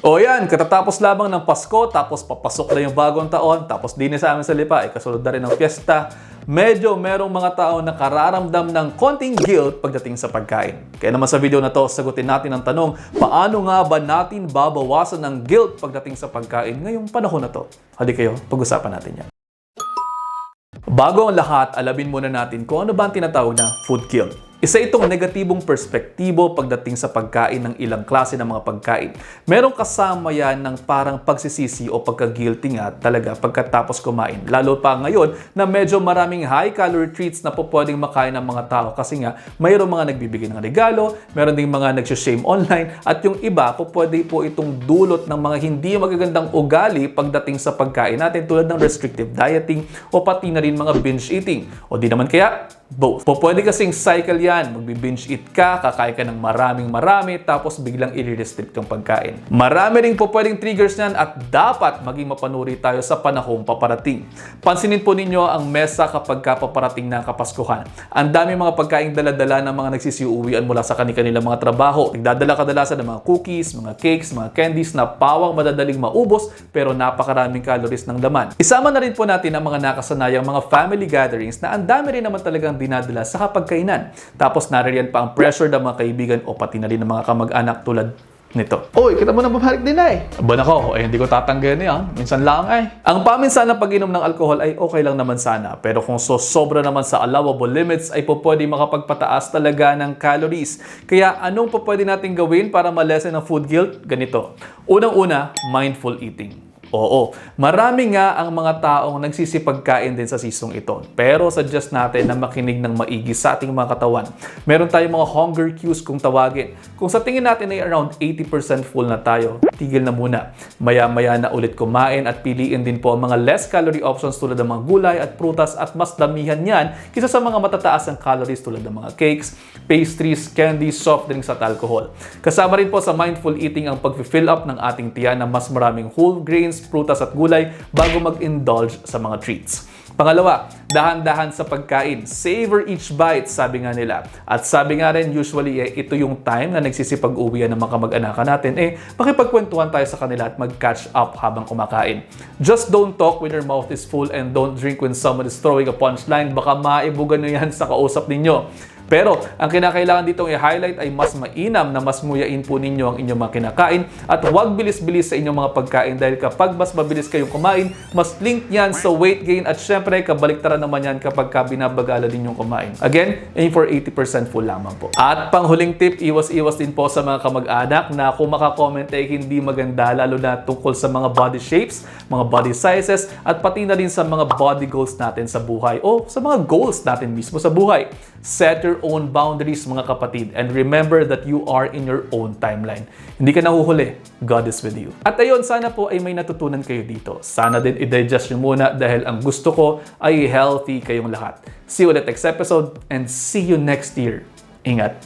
O yan, katatapos lamang ng Pasko, tapos papasok na yung bagong taon, tapos din sa amin sa Lipa, kasunod na rin ng fiesta, medyo merong mga tao na kararamdam ng konting guilt pagdating sa pagkain. Kaya naman sa video na to, sagutin natin ang tanong, paano nga ba natin babawasan ng guilt pagdating sa pagkain ngayong panahon na to? Hali kayo, pag-usapan natin yan. Bago ang lahat, alamin muna natin kung ano ba ang tinatawag na food guilt. Isa itong negatibong perspektibo pagdating sa pagkain ng ilang klase ng mga pagkain. Merong kasama yan ng parang pagsisisi o pagka-guilty nga talaga pagkatapos kumain. Lalo pa ngayon na medyo maraming high-calorie treats na po pwedeng makain ng mga tao kasi nga mayroong mga nagbibigay ng regalo, meron ding mga nag-shame online, at yung iba po pwede po itong dulot ng mga hindi magagandang ugali pagdating sa pagkain natin tulad ng restrictive dieting o pati na rin mga binge eating. O di naman kaya, both. Po pwede kasing cycle yan. Magbi-binge eat ka, kakain ka ng marami, tapos biglang i-restrict yung pagkain. Marami rin po pwedeng triggers yan at dapat maging mapanuri tayo sa panahong paparating. Pansinin po ninyo ang mesa kapag paparating na Kapaskuhan. Ang dami mga pagkaing dala-dala ng mga nagsisiuwian mula sa kanilang mga trabaho. Nagdadala kadalasan ng mga cookies, mga cakes, mga candies na pawang madadaling maubos pero napakaraming calories ng laman. Isama na rin po natin ang mga nakasanayang mga family gatherings na ang dami rin naman talagang dinadala sa kapagkainan. Tapos naririyan pa ang pressure ng mga kaibigan o pati na rin ng mga kamag-anak tulad nito. Oy, kita mo na babalik din ay. Aba nako, hindi ko tatanggihan yan. Minsan lang ay. Ang paminsan na pag-inom ng alcohol ay okay lang naman sana. Pero kung sobra naman sa allowable limits ay po pwede makapagpataas talaga ng calories. Kaya anong po pwede natin gawin para ma-lessen ang food guilt? Ganito. Unang-una, mindful eating. Oo, marami nga ang mga taong nagsisipagkain din sa seasong ito. Pero suggest natin na makinig ng maigi sa ating mga katawan. Meron tayong mga hunger cues kung tawagin. Kung sa tingin natin ay around 80% full na tayo, tigil na muna. Maya-maya na ulit kumain at piliin din po ang mga less calorie options tulad ng mga gulay at prutas at mas damihan yan kaysa sa mga matataas ang calories tulad ng mga cakes, pastries, candies, soft drinks at alcohol. Kasama rin po sa mindful eating ang pag-fill up ng ating tiyan ng mas maraming whole grains, prutas at gulay bago mag-indulge sa mga treats. Pangalawa, dahan-dahan sa pagkain. Savor each bite, sabi nga nila. At sabi nga rin, usually ito yung time na nagsisipag-uwian ng mga kamag-anakan natin, makipagkwentuhan tayo sa kanila at mag-catch up habang kumakain. Just don't talk when your mouth is full and don't drink when someone is throwing a punchline. Baka maibugan nyo yan sa kausap ninyo. Pero, ang kinakailangan ditong i-highlight ay mas mainam na mas nguyain po ninyo ang inyong mga kinakain at huwag bilis-bilis sa inyong mga pagkain dahil kapag mas mabilis kayong kumain, mas link yan sa weight gain at syempre, kabaliktaran naman yan kapag binabagala ninyong kumain. Again, aim for 80% full lamang po. At panghuling tip, iwas-iwas din po sa mga kamag-anak na kung makakomment ay hindi maganda lalo na tungkol sa mga body shapes, mga body sizes at pati na rin sa mga body goals natin sa buhay o sa mga goals natin mismo sa buhay. Set your own boundaries mga kapatid and remember that you are in your own timeline. Hindi ka nahuhuli, God is with you. At ayun, sana po ay may natutunan kayo dito. Sana din i-digest nyo muna dahil ang gusto ko ay healthy kayong lahat. See you ulit next episode and see you next year. Ingat!